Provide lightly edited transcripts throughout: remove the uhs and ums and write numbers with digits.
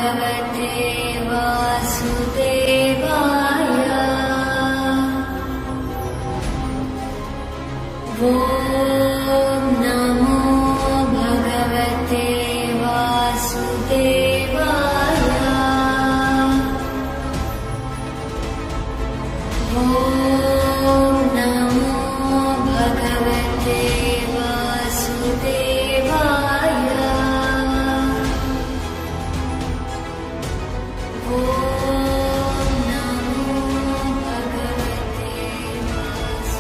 भगवते वासुदेवाय। ॐ नमो भगवते वासुदेवाय। ॐ नमो भगवते वासुदेवाय। ॐ नमो भगवते वासुदेवाय।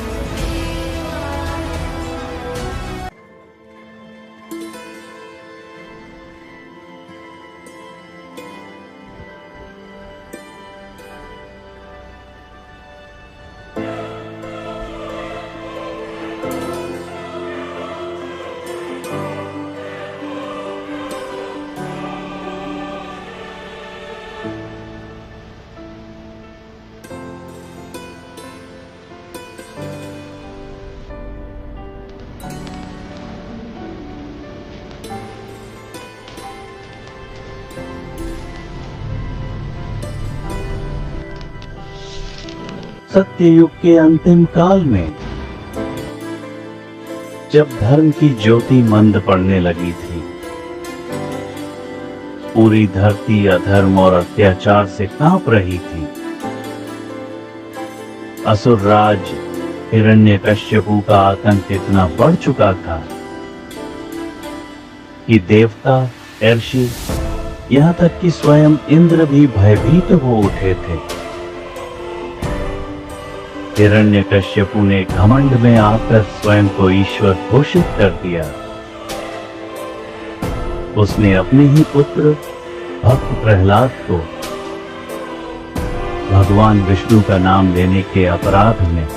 सत्ययुग के अंतिम काल में जब धर्म की ज्योति मंद पड़ने लगी थी, पूरी धरती अधर्म और अत्याचार से कांप रही थी। असुर राज हिरण्यकश्यपु का आतंक इतना बढ़ चुका था कि देवता, ऋषि, यहां तक कि स्वयं इंद्र भी भयभीत हो उठे थे। हिरण्यकश्यपु ने घमंड में आकर स्वयं को ईश्वर घोषित कर दिया। उसने अपने ही पुत्र भक्त प्रहलाद को भगवान विष्णु का नाम लेने के अपराध में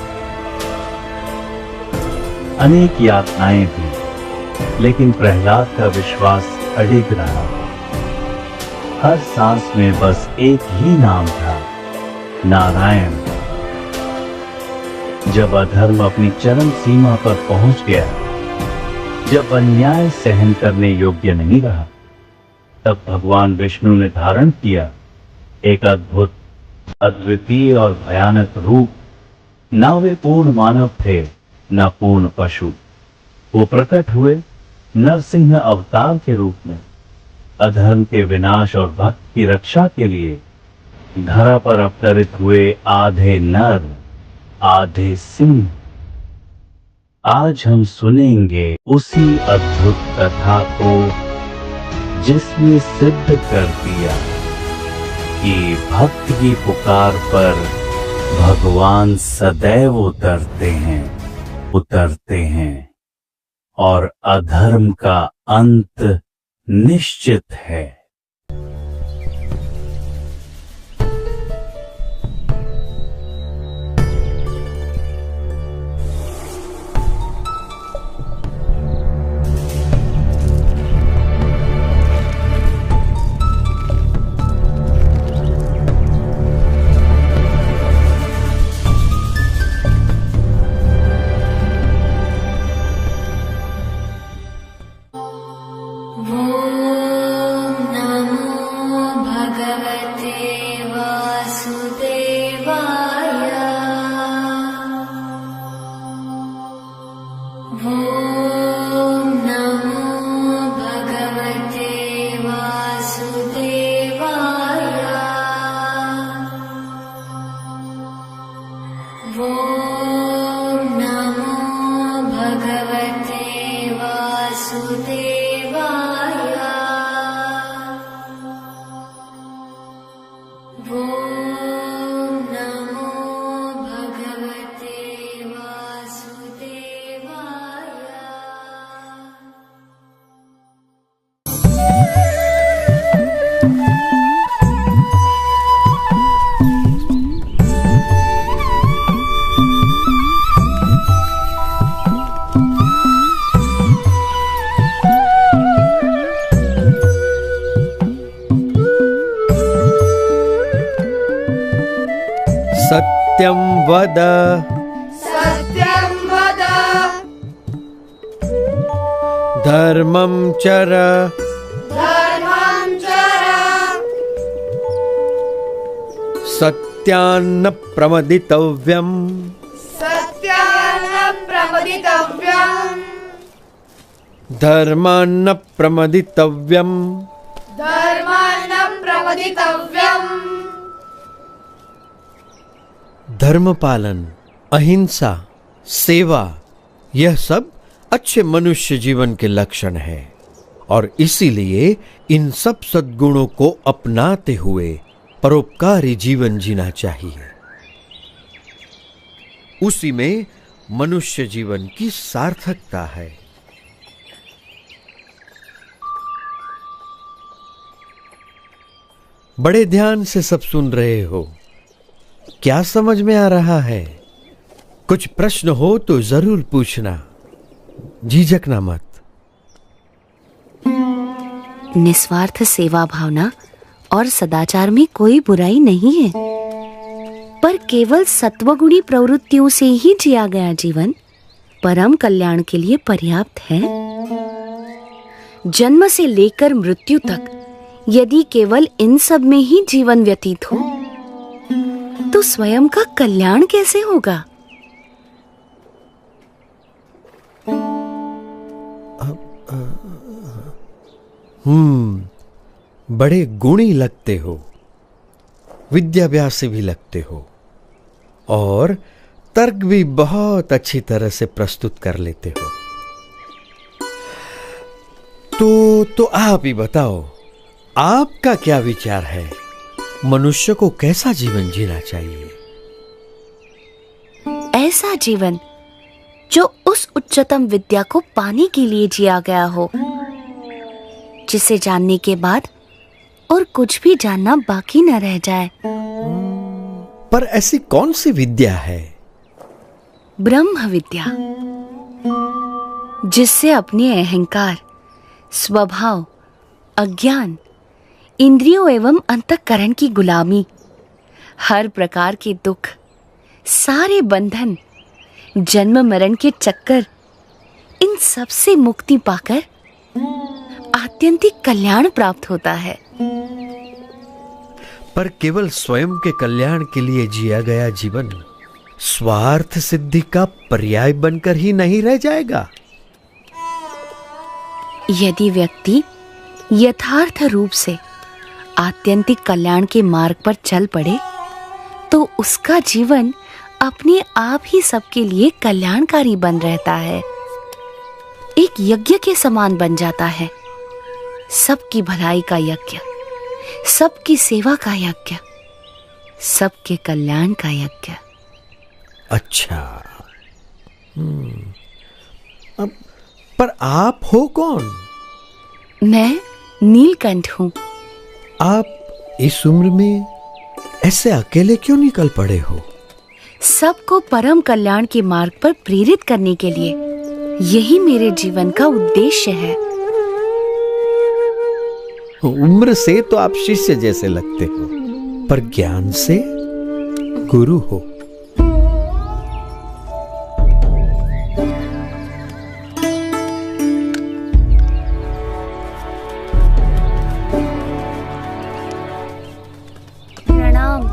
अनेक यातनाएं दी, लेकिन प्रहलाद का विश्वास अडिग रहा। हर सांस में बस एक ही नाम था, नारायण। जब अधर्म अपनी चरम सीमा पर पहुंच गया, जब अन्याय सहन करने योग्य नहीं रहा, तब भगवान विष्णु ने धारण किया एक अद्भुत, अद्वितीय और भयानक रूप। न वे पूर्ण मानव थे, न पूर्ण पशु। वो प्रकट हुए नरसिंह अवतार के रूप में, अधर्म के विनाश और भक्त की रक्षा के लिए धरा पर अवतरित हुए आधे नर आधे सिंह। आज हम सुनेंगे उसी अद्भुत कथा को जिसने सिद्ध कर दिया कि भक्त की पुकार पर भगवान सदैव उतरते हैं और अधर्म का अंत निश्चित है। सत्यं वद धर्मं चर सत्यान्न प्रमदितव्यम् सत्यान्न प्रमदितव्यम् धर्मान्न प्रमदितव्यम् धर्मान्न प्रमदितव्यम् धर्म पालन, अहिंसा, सेवा, यह सब अच्छे मनुष्य जीवन के लक्षण है और इसीलिए इन सब सद्गुणों को अपनाते हुए परोपकारी जीवन जीना चाहिए। उसी में मनुष्य जीवन की सार्थकता है। बड़े ध्यान से सब सुन रहे हो। क्या समझ में आ रहा है? कुछ प्रश्न हो तो जरूर पूछना, झिझकना मत। निस्वार्थ सेवा भावना और सदाचार में कोई बुराई नहीं है, पर केवल सत्वगुणी प्रवृत्तियों से ही जिया गया जीवन परम कल्याण के लिए पर्याप्त है। जन्म से लेकर मृत्यु तक यदि केवल इन सब में ही जीवन व्यतीत हो तो स्वयं का कल्याण कैसे होगा? बड़े गुणी लगते हो, विद्याभ्यासी भी लगते हो और तर्क भी बहुत अच्छी तरह से प्रस्तुत कर लेते हो। तो आप ही बताओ, आपका क्या विचार है? मनुष्य को कैसा जीवन जीना चाहिए? ऐसा जीवन जो उस उच्चतम विद्या को पाने के लिए जिया गया हो, जिसे जानने के बाद और कुछ भी जानना बाकी न रह जाए। पर ऐसी कौन सी विद्या है? ब्रह्म विद्या, जिससे अपने अहंकार, स्वभाव, अज्ञान, इंद्रियों एवं अंतःकरण की गुलामी, हर प्रकार के दुख, सारे बंधन, जन्म मरण के चक्कर, इन सब से मुक्ति पाकर आत्यंतिक कल्याण प्राप्त होता है। पर केवल स्वयं के कल्याण के लिए जिया गया जीवन स्वार्थ सिद्धि का पर्याय बनकर ही नहीं रह जाएगा। यदि व्यक्ति यथार्थ रूप से आत्यंतिक कल्याण के मार्ग पर चल पड़े तो उसका जीवन अपने आप ही सबके लिए कल्याणकारी बन रहता है, एक यज्ञ के समान बन जाता है। सबकी भलाई का यज्ञ, सबकी सेवा का यज्ञ, सबके कल्याण का यज्ञ। अच्छा, अब पर आप हो कौन? मैं नीलकंठ हूं। आप इस उम्र में ऐसे अकेले क्यों निकल पड़े हो? सबको परम कल्याण के मार्ग पर प्रेरित करने के लिए यही मेरे जीवन का उद्देश्य है। उम्र से तो आप शिष्य जैसे लगते हो, पर ज्ञान से गुरु हो। प्रणाम।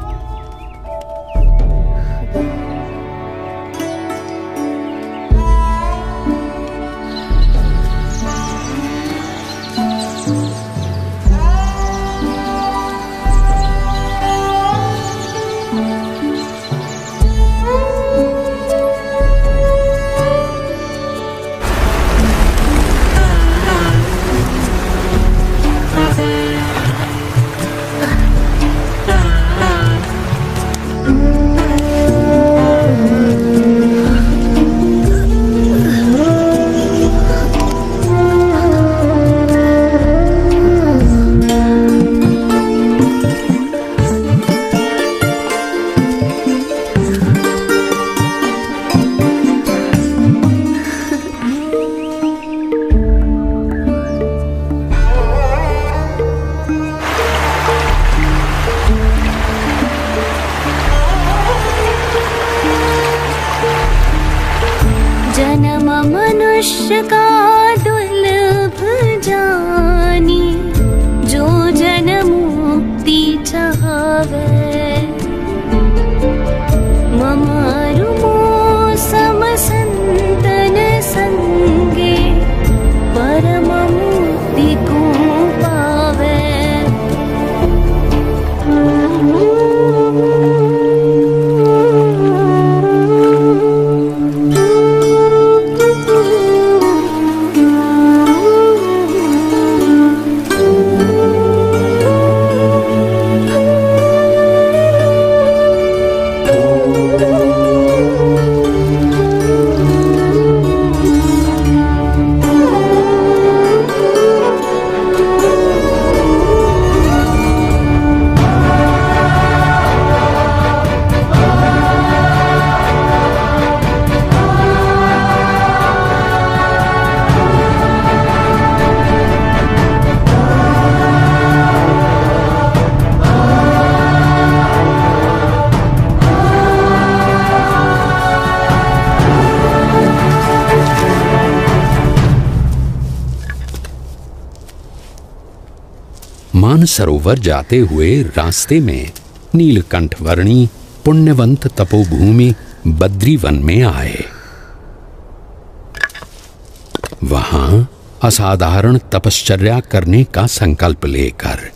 मनुष्य का दुर्लभ जानी, जो जन मुक्ति मानसरोवर जाते हुए रास्ते में नीलकंठ वर्णी पुण्यवंत तपोभूमि बद्रीवन में आए। वहां असाधारण तपश्चर्या करने का संकल्प लेकर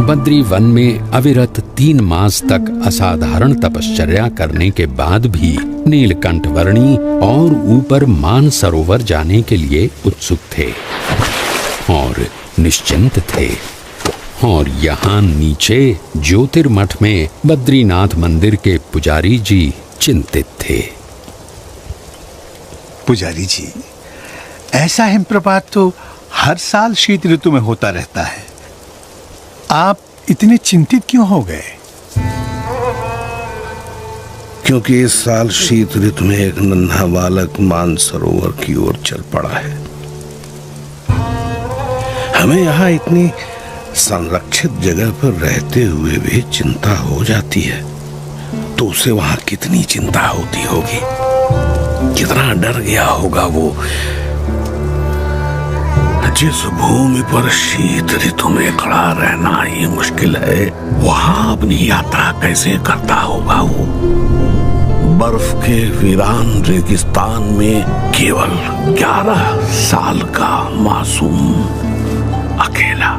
बद्री वन में अविरत 3 मास तक असाधारण तपश्चर्या करने के बाद भी नीलकंठ वर्णी और ऊपर मानसरोवर जाने के लिए उत्सुक थे और निश्चिंत थे। और यहाँ नीचे ज्योतिर्मठ में बद्रीनाथ मंदिर के पुजारी जी चिंतित थे। पुजारी जी, ऐसा हिमप्रपात तो हर साल शीत ऋतु में होता रहता है, आप इतने चिंतित क्यों हो गए? क्योंकि इस साल शीत ऋतु में एक नन्हा बालक मानसरोवर की ओर चल पड़ा है। हमें यहाँ इतनी संरक्षित जगह पर रहते हुए भी चिंता हो जाती है, तो उसे वहां कितनी चिंता होती होगी, कितना डर गया होगा वो। जिस भूमि पर शीत ऋतु में खड़ा रहना ही मुश्किल है, वहां अपनी यात्रा कैसे करता होगा वो। बर्फ के वीरान रेगिस्तान में केवल 11 साल का मासूम अकेला।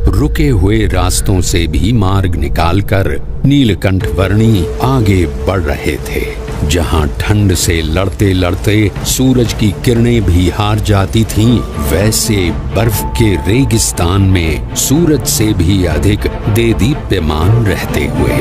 रुके हुए रास्तों से भी मार्ग निकालकर नीलकंठ वर्णी आगे बढ़ रहे थे। जहां ठंड से लड़ते लड़ते सूरज की किरणें भी हार जाती थीं, वैसे बर्फ के रेगिस्तान में सूरज से भी अधिक देदीप्यमान रहते हुए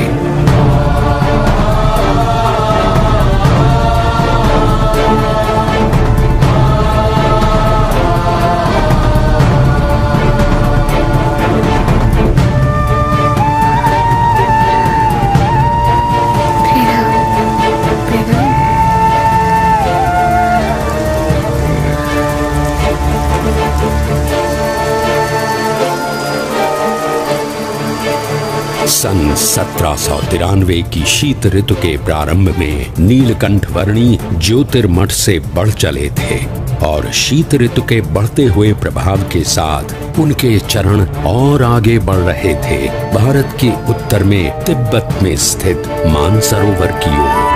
सन 1793 की शीत ऋतु के प्रारंभ में नीलकंठ वर्णी ज्योतिर्मठ से बढ़ चले थे और शीत ऋतु के बढ़ते हुए प्रभाव के साथ उनके चरण और आगे बढ़ रहे थे, भारत के उत्तर में तिब्बत में स्थित मानसरोवर की ओर।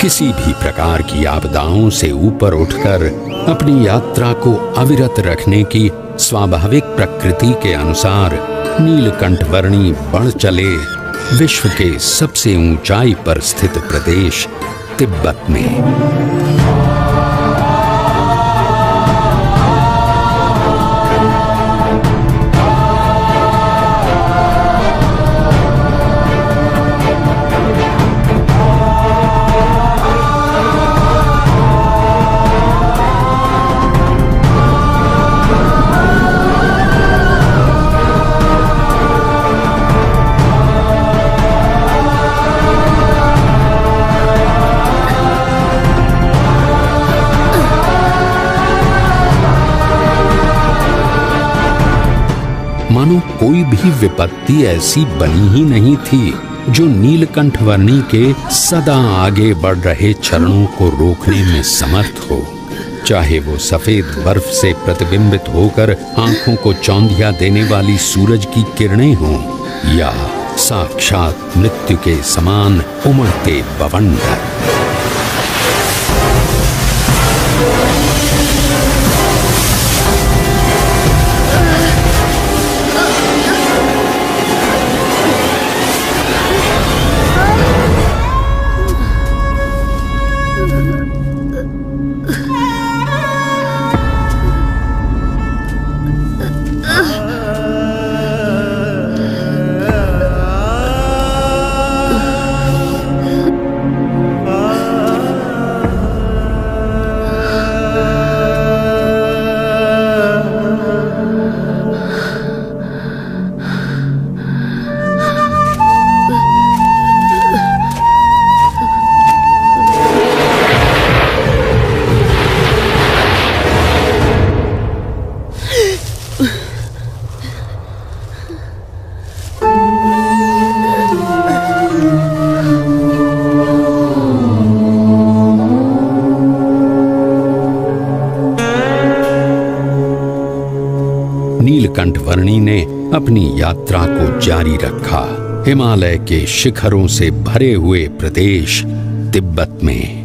किसी भी प्रकार की आपदाओं से ऊपर उठकर अपनी यात्रा को अविरत रखने की स्वाभाविक प्रकृति के अनुसार नीलकंठवर्णी बढ़ चले विश्व के सबसे ऊंचाई पर स्थित प्रदेश तिब्बत में। मानो कोई भी विपत्ति ऐसी बनी ही नहीं थी जो नीलकंठवर्णी के सदा आगे बढ़ रहे चरणों को रोकने में समर्थ हो। चाहे वो सफेद बर्फ से प्रतिबिंबित होकर आंखों को चौंधिया देने वाली सूरज की किरणें हों या साक्षात मृत्यु के समान उमड़ते बवंडर। नीलकंठवर्णी ने अपनी यात्रा को जारी रखा हिमालय के शिखरों से भरे हुए प्रदेश तिब्बत में।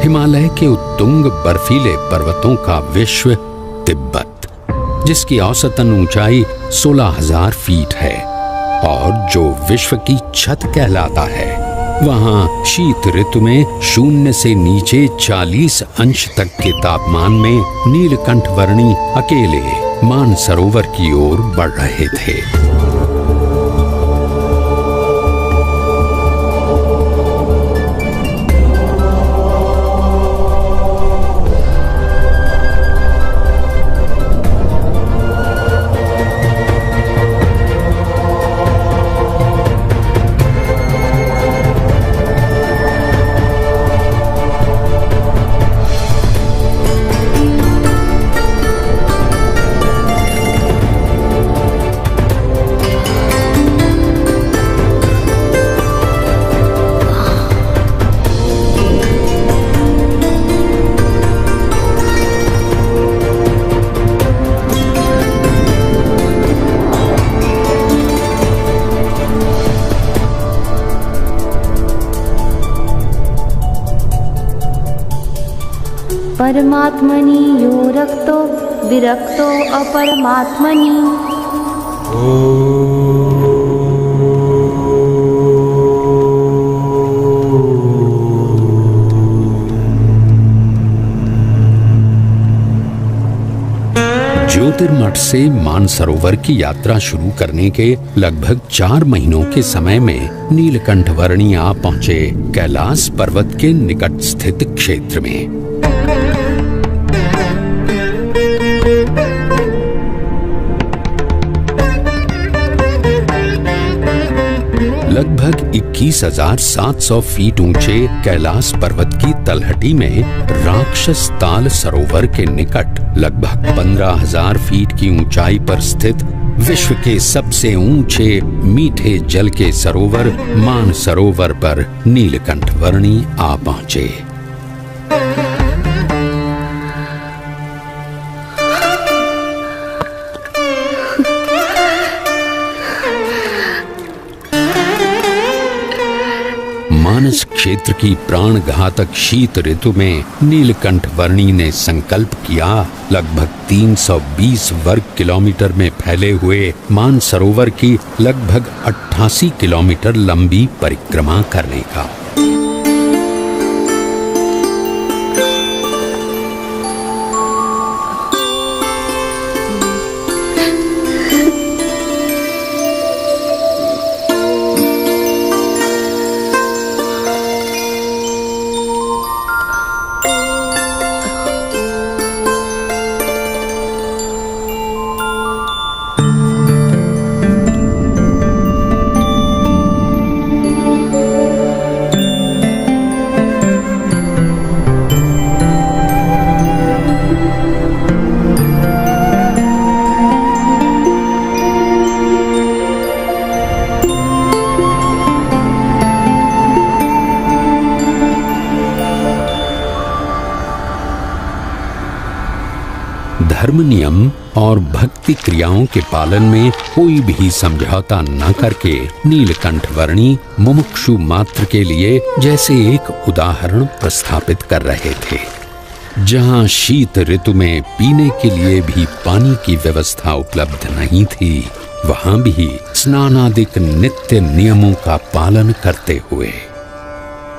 हिमालय के उत्तुंग बर्फीले पर्वतों का विश्व तिब्बत, जिसकी औसतन ऊंचाई 16,000 फीट है और जो विश्व की छत कहलाता है, वहां शीत ऋतु में 0 से नीचे 40 अंश तक के तापमान में नीलकंठवर्णी अकेले मानसरोवर की ओर बढ़ रहे थे। परमात्मनि यो रक्तो विरक्तो अपरमात्मनि। ज्योतिर्मठ से मानसरोवर की यात्रा शुरू करने के लगभग 4 महीनों के समय में नीलकंठ वर्णी आ पहुंचे कैलाश पर्वत के निकट स्थित क्षेत्र में। लगभग 21,700 फीट ऊंचे कैलाश पर्वत की तलहटी में राक्षस ताल सरोवर के निकट लगभग 15,000 फीट की ऊंचाई पर स्थित विश्व के सबसे ऊंचे मीठे जल के सरोवर मानसरोवर पर नीलकंठ वर्णी आ पहुंचे। मानस क्षेत्र की प्राण घातक शीत ऋतु में नीलकंठ वर्णी ने संकल्प किया लगभग 320 वर्ग किलोमीटर में फैले हुए मानसरोवर की लगभग 88 किलोमीटर लंबी परिक्रमा करने का। धर्म नियम और भक्ति क्रियाओं के पालन में कोई भी समझौता न करके नीलकंठ वर्णी मुमुक्षु मात्र के लिए जैसे एक उदाहरण प्रस्थापित कर रहे थे। जहां शीत ऋतु में पीने के लिए भी पानी की व्यवस्था उपलब्ध नहीं थी, वहां भी स्नानादिक नित्य नियमों का पालन करते हुए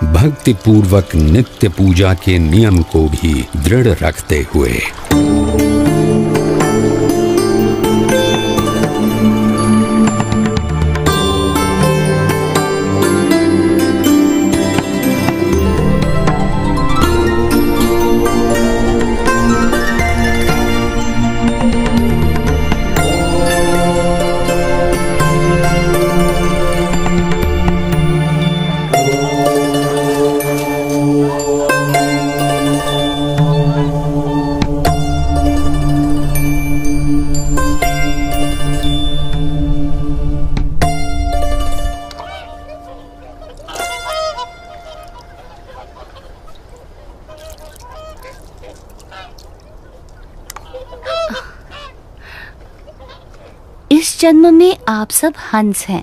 भक्ति पूर्वक नित्य पूजा के नियम को भी दृढ़ रखते हुए इस जन्म में आप सब हंस हैं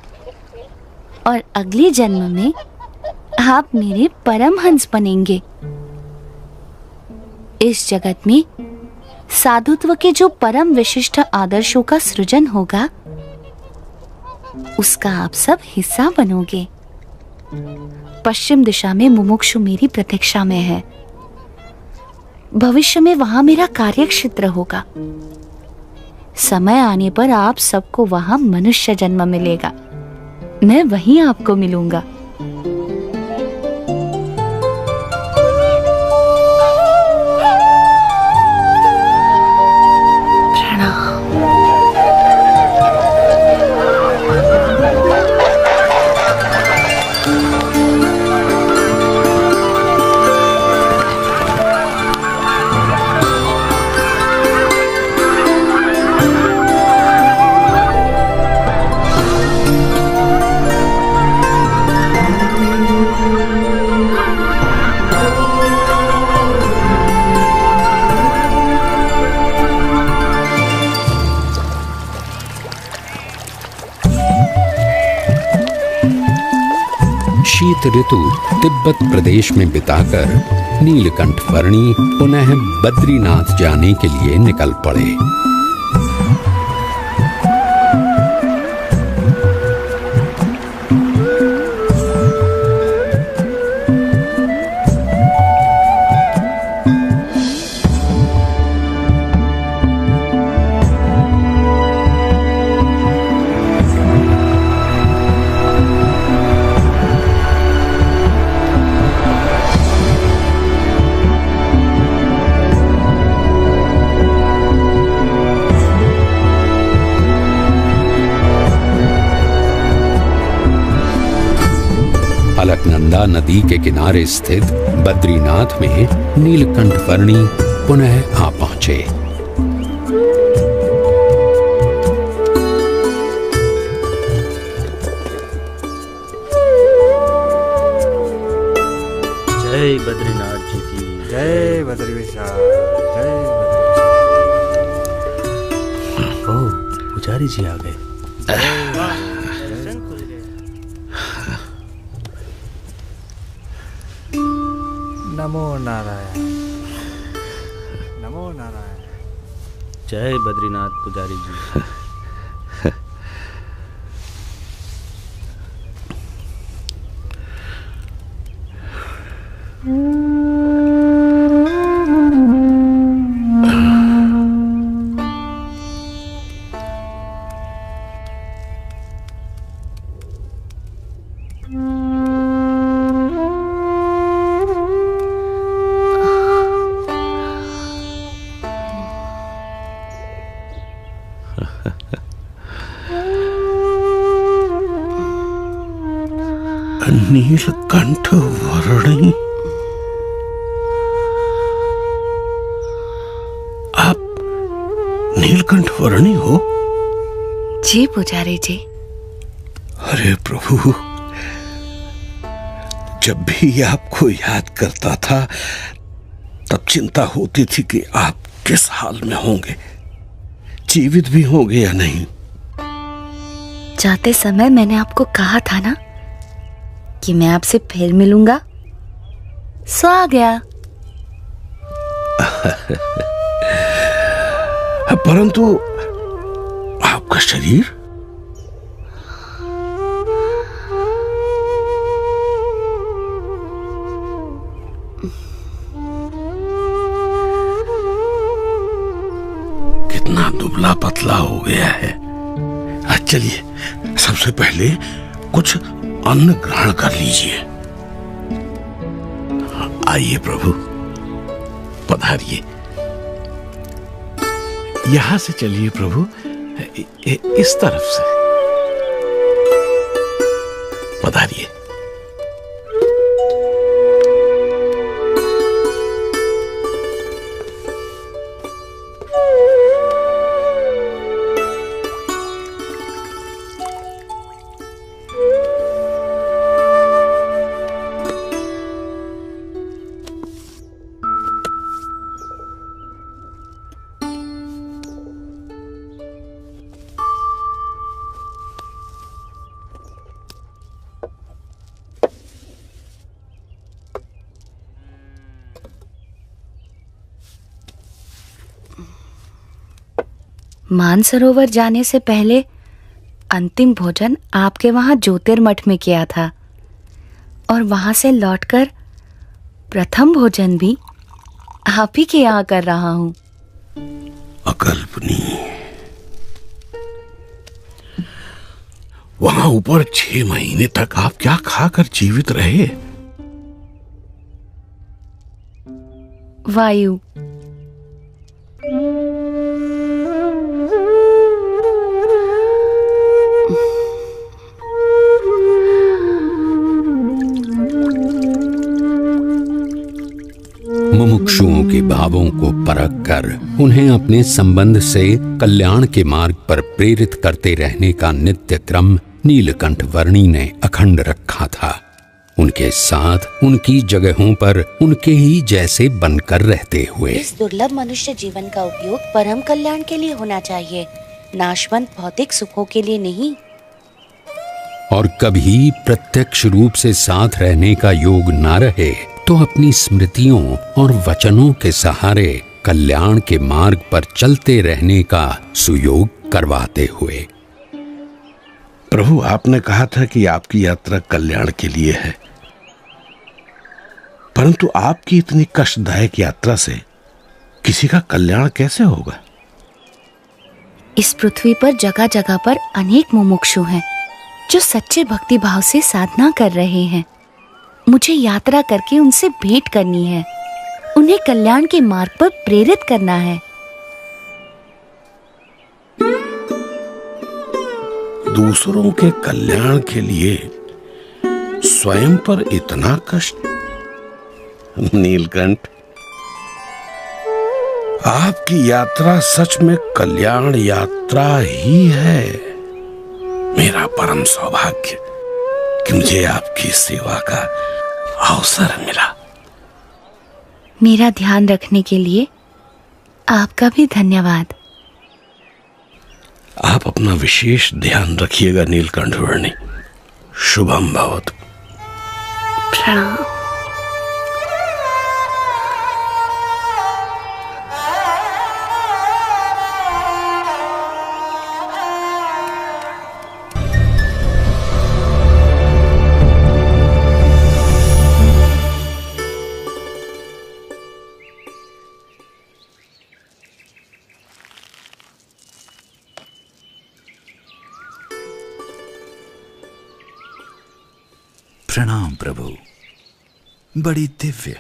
और अगले जन्म में आप मेरे परम हंस बनेंगे। इस जगत में साधुत्व के जो परम विशिष्ट आदर्शों का सृजन होगा, उसका आप सब हिस्सा बनोगे। पश्चिम दिशा में मुमुक्षु मेरी प्रतीक्षा में है। भविष्य में वहां मेरा कार्यक्षेत्र होगा। समय आने पर आप सबको वहां मनुष्य जन्म मिलेगा। मैं वहीं आपको मिलूंगा। शीत ऋतु तिब्बत प्रदेश में बिताकर नीलकंठ वर्णी पुनः बद्रीनाथ जाने के लिए निकल पड़े। अलकनंदा नदी के किनारे स्थित बद्रीनाथ में नीलकंठ वर्णी पुनः आ पहुंचे। जय बद्रीनाथ जी की जय बद्री विशाल, जय बद्री। ओह, पुजारी जी आ गए। नमो नारायण, नमो नारायण। जय बद्रीनाथ पुजारी जी। नीलकंठ वर्णी, आप नीलकंठ वर्णी हो? जी पुजारी जी। अरे प्रभु, जब भी आपको याद करता था तब चिंता होती थी कि आप किस हाल में होंगे, जीवित भी होंगे या नहीं। जाते समय मैंने आपको कहा था ना कि मैं आपसे फिर मिलूंगा, सो आ गया। परंतु आपका शरीर? कितना दुबला पतला हो गया है। चलिए, सबसे पहले कुछ अन्न ग्रहण कर लीजिए। आइए प्रभु, पधारिए। यहां से चलिए प्रभु, इस तरफ से पधारिए। मानसरोवर जाने से पहले अंतिम भोजन आपके वहां ज्योतिर्मठ में किया था, और वहां से लौटकर प्रथम भोजन भी आप ही के यहाँ कर रहा हूं। अकल्पनीय। वहां ऊपर 6 महीने तक आप क्या खाकर जीवित रहे? वायु। मुमुक्षुओं के भावों को परख कर उन्हें अपने संबंध से कल्याण के मार्ग पर प्रेरित करते रहने का नित्य क्रम नीलकंठ वर्णी ने अखंड रखा था। उनके साथ उनकी जगहों पर उनके ही जैसे बनकर रहते हुए। इस दुर्लभ मनुष्य जीवन का उपयोग परम कल्याण के लिए होना चाहिए, नाशवंत भौतिक सुखों के लिए नहीं। और कभी प्रत्यक्ष रूप से साथ रहने का योग ना रहे तो अपनी स्मृतियों और वचनों के सहारे कल्याण के मार्ग पर चलते रहने का सुयोग करवाते हुए। प्रभु, आपने कहा था कि आपकी यात्रा कल्याण के लिए है, परंतु आपकी इतनी कष्टदायक यात्रा से किसी का कल्याण कैसे होगा? इस पृथ्वी पर जगह जगह पर अनेक मुमुक्षु हैं जो सच्चे भक्ति भाव से साधना कर रहे हैं। मुझे यात्रा करके उनसे भेंट करनी है, उन्हें कल्याण के मार्ग पर प्रेरित करना है। दूसरों के कल्याण के लिए स्वयं पर इतना कष्ट? नीलकंठ, आपकी यात्रा सच में कल्याण यात्रा ही है। मेरा परम सौभाग्य कि मुझे आपकी सेवा का अवसर मिला। मेरा ध्यान रखने के लिए आपका भी धन्यवाद। आप अपना विशेष ध्यान रखिएगा नीलकंठ वर्णी। शुभम भवतु। प्रणाम। प्रणाम प्रभु। बड़ी दिव्य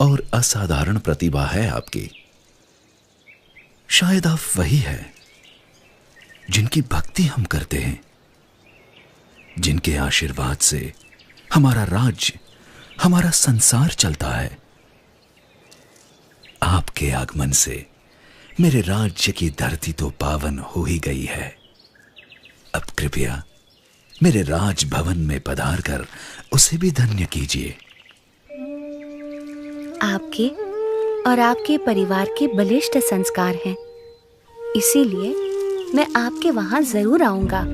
और असाधारण प्रतिभा है आपकी। शायद आप वही हैं जिनकी भक्ति हम करते हैं, जिनके आशीर्वाद से हमारा राज्य, हमारा संसार चलता है। आपके आगमन से मेरे राज्य की धरती तो पावन हो ही गई है। अब कृपया मेरे राजभवन में पधार कर उसे भी धन्य कीजिए। आपके और आपके परिवार के बलिष्ठ संस्कार हैं, इसीलिए मैं आपके वहां जरूर आऊंगा।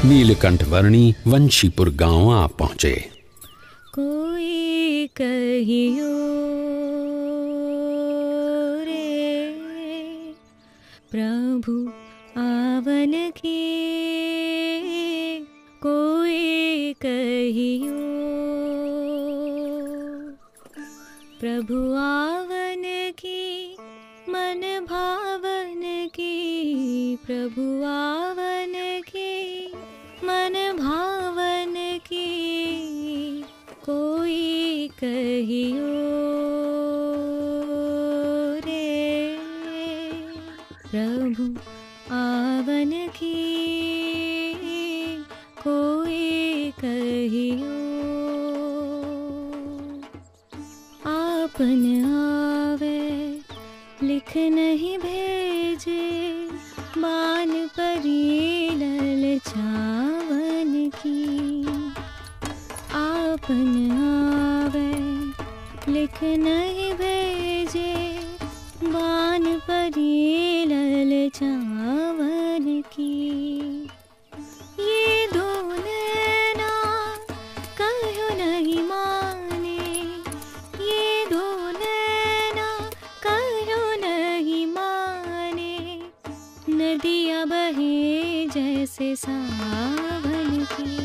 नीलकंठ वर्णी वंशीपुर गांव आ पहुंचे। कोई कहियो रे प्रभु आवन की, कोई कहियो प्रभु आवन की, मन भावन की, प्रभु आवन की, मन भावन की, कोई कहियो रे प्रभु आवन की, कोई कहियो। आपन आवे लिख नहीं भेजे, बान परी ललचावन की। आपन आवे लिख नहीं भेजे, बान परी ललचावन की। ये दो नैना कहो नहीं माने, ये दो नैना कहो नहीं माने, नदियाँ बहे जैसे सावन की,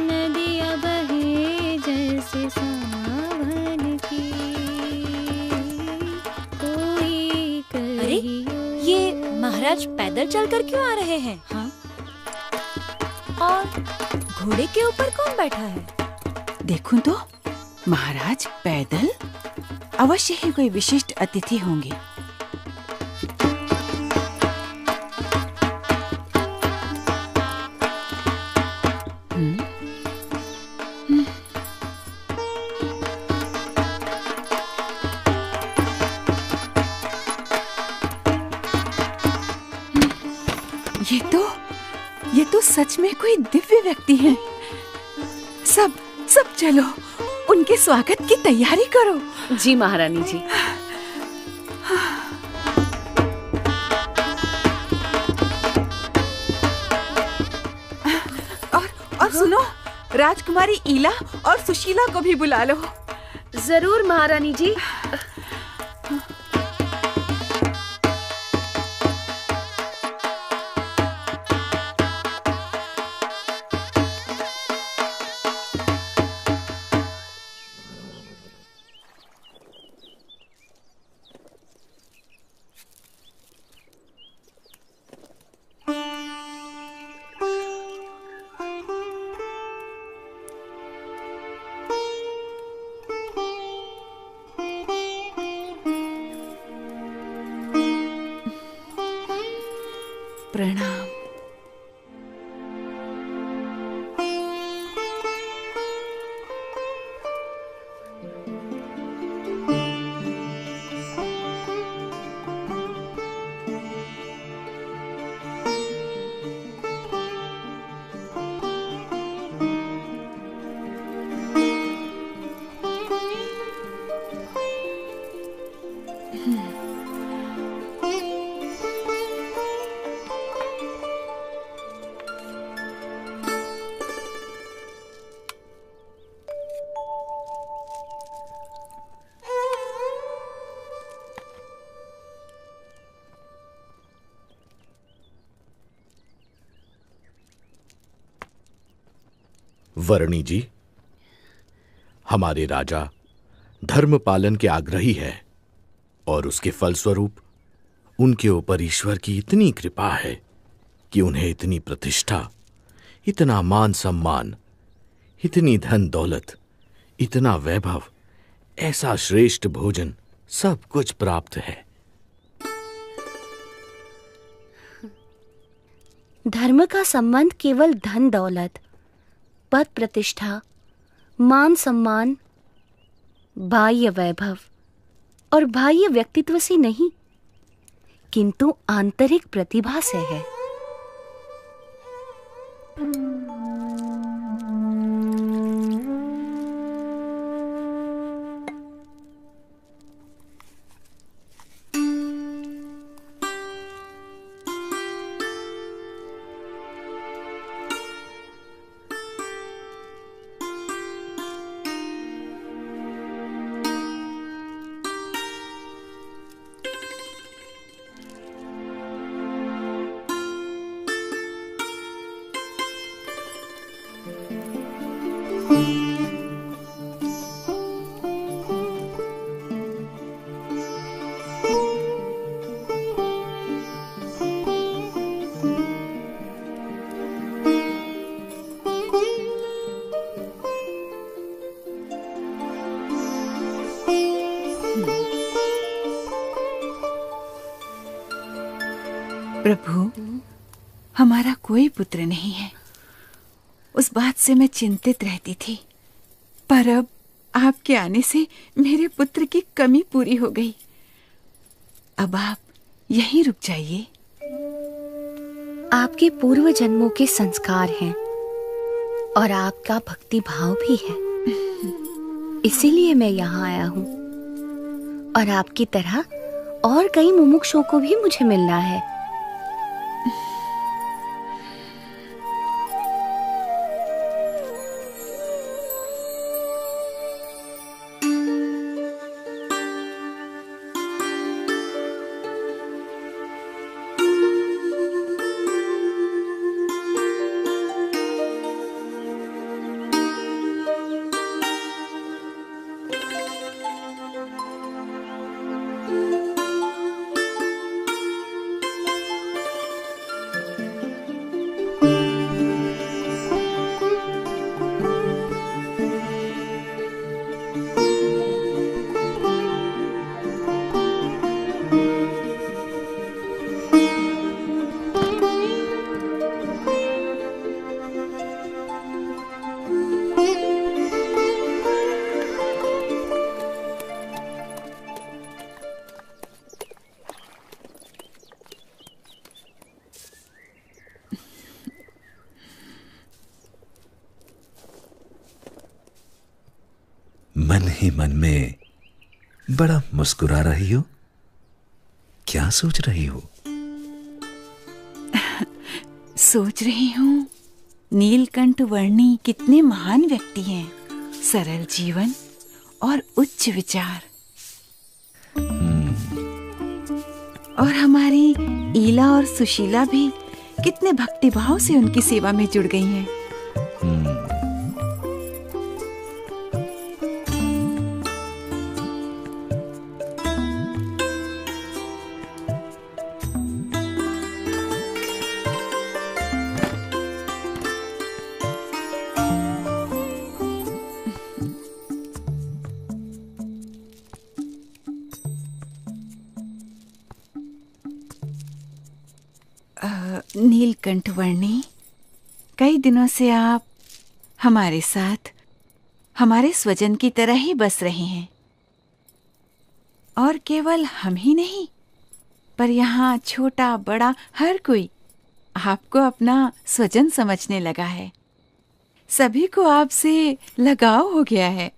नदियाँ बहे जैसे सावन की, कोई कहियो। ये महाराज पैदल चलकर क्यों आ रहे हैं? हाँ? और घोड़े के ऊपर कौन बैठा है? देखूं तो महाराज पैदल, अवश्य ही कोई विशिष्ट अतिथि होंगे। ये तो सच में कोई दिव्य व्यक्ति हैं। सब सब चलो, उनके स्वागत की तैयारी करो। जी महारानी जी। और सुनो, राजकुमारी ईला और सुशीला को भी बुला लो। जरूर महारानी जी। प्रणाम। वर्णी जी, हमारे राजा धर्म पालन के आग्रही है और उसके फलस्वरूप उनके ऊपर ईश्वर की इतनी कृपा है कि उन्हें इतनी प्रतिष्ठा, इतना मान सम्मान, इतनी धन दौलत, इतना वैभव, ऐसा श्रेष्ठ भोजन, सब कुछ प्राप्त है। धर्म का संबंध केवल धन दौलत, पद प्रतिष्ठा, मान सम्मान, बाह्य वैभव और बाह्य व्यक्तित्व से नहीं, किंतु आंतरिक प्रतिभा से है। प्रभु, हमारा कोई पुत्र नहीं है। उस बात से मैं चिंतित रहती थी, पर अब आपके आने से मेरे पुत्र की कमी पूरी हो गई। अब आप यहीं रुक जाइए। आपके पूर्व जन्मों के संस्कार हैं और आपका भक्ति भाव भी है, इसीलिए मैं यहाँ आया हूँ। और आपकी तरह और कई मुमुक्षुओं को भी मुझे मिलना है। मन ही मन में बड़ा मुस्कुरा रही हो। क्या सोच रही हो? सोच रही हूँ नीलकंठ वर्णी कितने महान व्यक्ति हैं, सरल जीवन और उच्च विचार। और हमारी ईला और सुशीला भी कितने भक्तिभाव से उनकी सेवा में जुड़ गई हैं। नीलकंठ वर्णी, कई दिनों से आप हमारे साथ हमारे स्वजन की तरह ही बस रहे हैं। और केवल हम ही नहीं, पर यहाँ छोटा बड़ा हर कोई आपको अपना स्वजन समझने लगा है। सभी को आपसे लगाव हो गया है।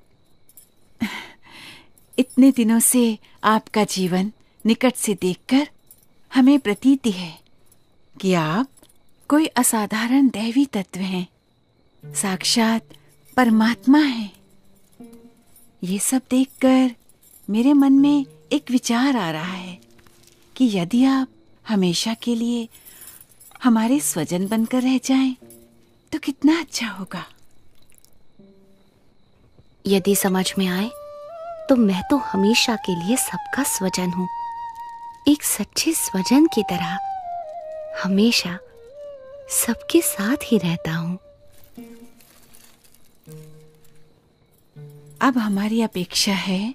इतने दिनों से आपका जीवन निकट से देखकर हमें प्रतीति है कि आप कोई असाधारण दैवी तत्व हैं, साक्षात परमात्मा हैं। ये सब देखकर मेरे मन में एक विचार आ रहा है कि यदि आप हमेशा के लिए हमारे स्वजन बनकर रह जाएं, तो कितना अच्छा होगा। यदि समझ में आए तो मैं तो हमेशा के लिए सबका स्वजन हूँ, एक सच्चे स्वजन की तरह हमेशा सबके साथ ही रहता हूँ। अब हमारी अपेक्षा है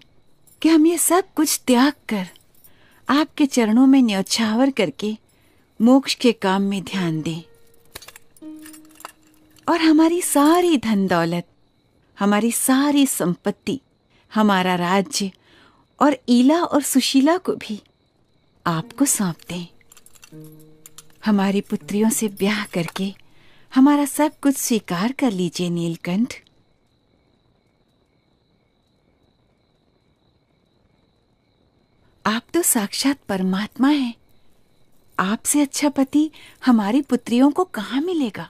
कि हम ये सब कुछ त्याग कर आपके चरणों में न्यौछावर करके मोक्ष के काम में ध्यान दें। और हमारी सारी धन दौलत, हमारी सारी संपत्ति, हमारा राज्य और ईला और सुशीला को भी आपको सौंप दें। हमारी पुत्रियों से ब्याह करके हमारा सब कुछ स्वीकार कर लीजिए नीलकंठ। आप तो साक्षात परमात्मा हैं। आपसे अच्छा पति हमारी पुत्रियों को कहाँ मिलेगा?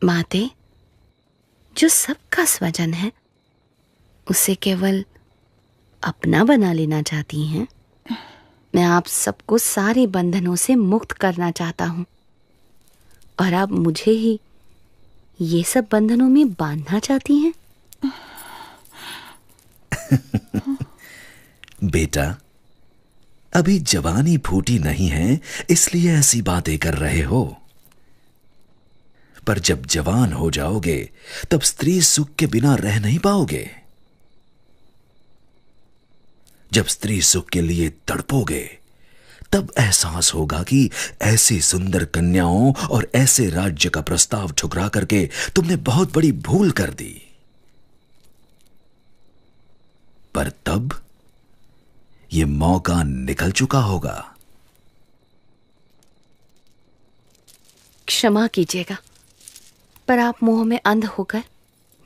माते, जो सबका स्वजन है उसे केवल अपना बना लेना चाहती हैं। मैं आप सबको सारे बंधनों से मुक्त करना चाहता हूं और आप मुझे ही ये सब बंधनों में बांधना चाहती हैं। बेटा, अभी जवानी फूटी नहीं है, इसलिए ऐसी बातें कर रहे हो। पर जब जवान हो जाओगे तब स्त्री सुख के बिना रह नहीं पाओगे। जब स्त्री सुख के लिए तड़पोगे तब एहसास होगा कि ऐसी सुंदर कन्याओं और ऐसे राज्य का प्रस्ताव ठुकरा करके तुमने बहुत बड़ी भूल कर दी। पर तब यह मौका निकल चुका होगा। क्षमा कीजिएगा, पर आप मोह में अंध होकर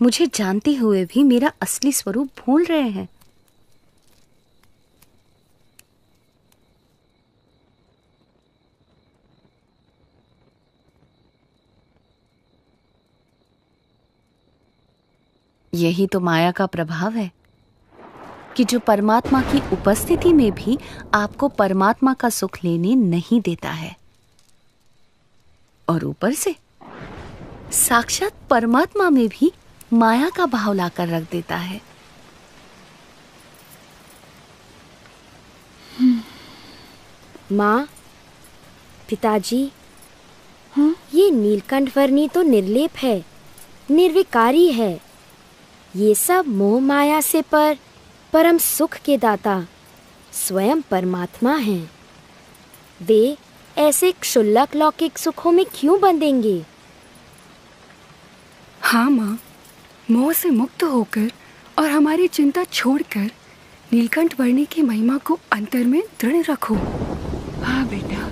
मुझे जानते हुए भी मेरा असली स्वरूप भूल रहे हैं। यही तो माया का प्रभाव है कि जो परमात्मा की उपस्थिति में भी आपको परमात्मा का सुख लेने नहीं देता है, और ऊपर से साक्षात परमात्मा में भी माया का भाव लाकर रख देता है। माँ, पिताजी, ये नीलकंठ वर्णी तो निर्लेप है, निर्विकारी है। ये सब मोह माया से परम सुख के दाता स्वयं परमात्मा हैं। वे ऐसे क्षुल्लक लौकिक सुखों में क्यों बंधेंगे? हाँ माँ, मोह से मुक्त होकर और हमारी चिंता छोड़कर नीलकंठ वर्णी की महिमा को अंतर में दृढ़ रखो। हाँ बेटा।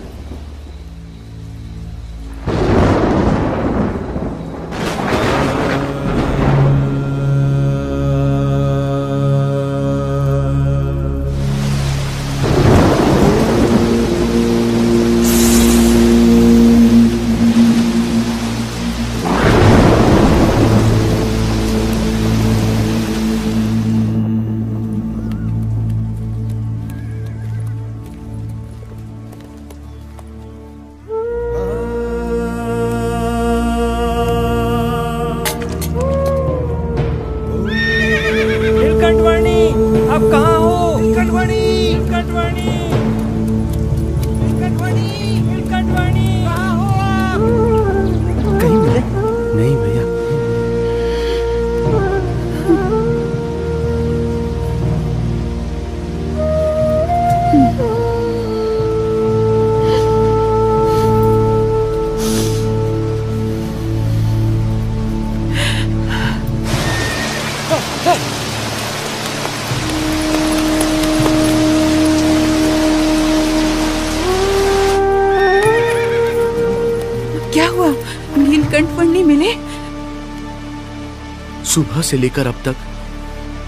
सुबह से लेकर अब तक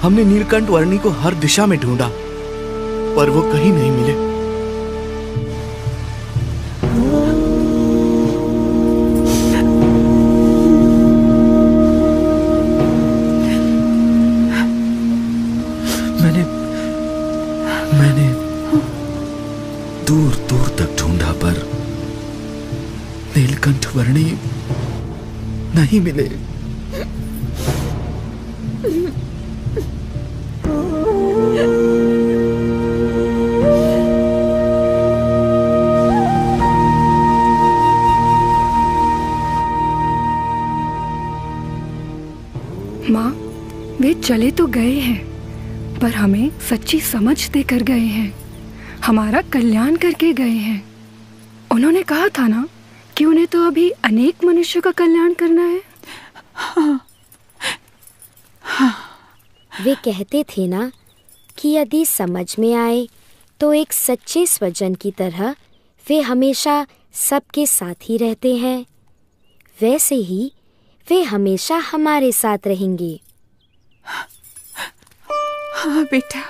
हमने नीलकंठ वर्णी को हर दिशा में ढूंढा, पर वो कहीं नहीं मिले। मैंने दूर दूर तक ढूंढा, पर नीलकंठ वर्णी नहीं मिले। माँ, वे चले तो गए हैं, पर हमें सच्ची समझ देकर गए हैं, हमारा कल्याण करके गए हैं। उन्होंने कहा था ना कि उन्हें तो अभी अनेक मनुष्यों का कल्याण करना है। वे कहते थे ना कि यदि समझ में आए तो एक सच्चे स्वजन की तरह वे हमेशा सबके साथ ही रहते हैं। वैसे ही वे हमेशा हमारे साथ रहेंगे। हाँ बेटा।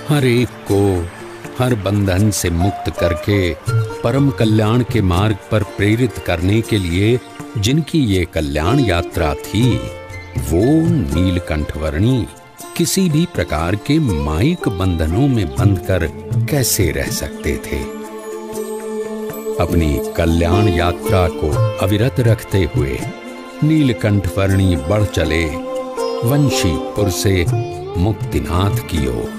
हर एक को हर बंधन से मुक्त करके परम कल्याण के मार्ग पर प्रेरित करने के लिए जिनकी ये कल्याण यात्रा थी, वो नीलकंठ वर्णी किसी भी प्रकार के मायिक बंधनों में बंधकर कैसे रह सकते थे। अपनी कल्याण यात्रा को अविरत रखते हुए नीलकंठ वर्णी बढ़ चले वंशीपुर से मुक्तिनाथ की ओर।